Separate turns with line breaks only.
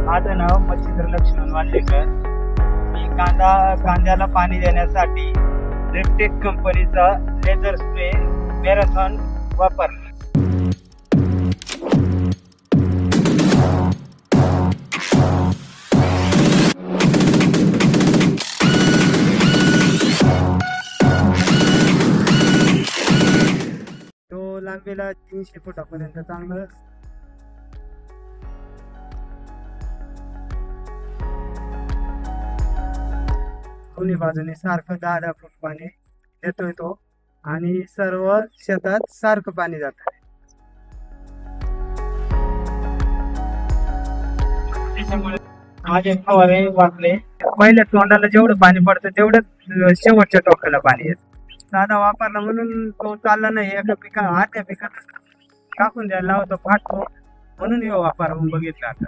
माझं नाव मच्छिंद्र लक्ष्मण वाल्लेकर. मी कांद्याला पाणी देण्यासाठी रेपटेक कंपनीचा लेझर स्प्रे मॅरेथॉन वापरला. तो लांबीला 300 फुटापर्यंत चांगलं दोन्ही बाजूने सारखं 10-10 फूट पाणी देतोय तो आणि सर्व शेतात सारखं पाणी जात. त्याच्यामुळे माझे फवारे वाचले. पहिल्या तोंडाला जेवढं पाणी पडतं तेवढं शेवटच्या टोकाला पाणी येत. साधा वापरला म्हणून तो चालला नाही. एका आठ्या पिकात टाकून द्यायला लावतो फाटतो म्हणून हे वापरून बघितलं आता.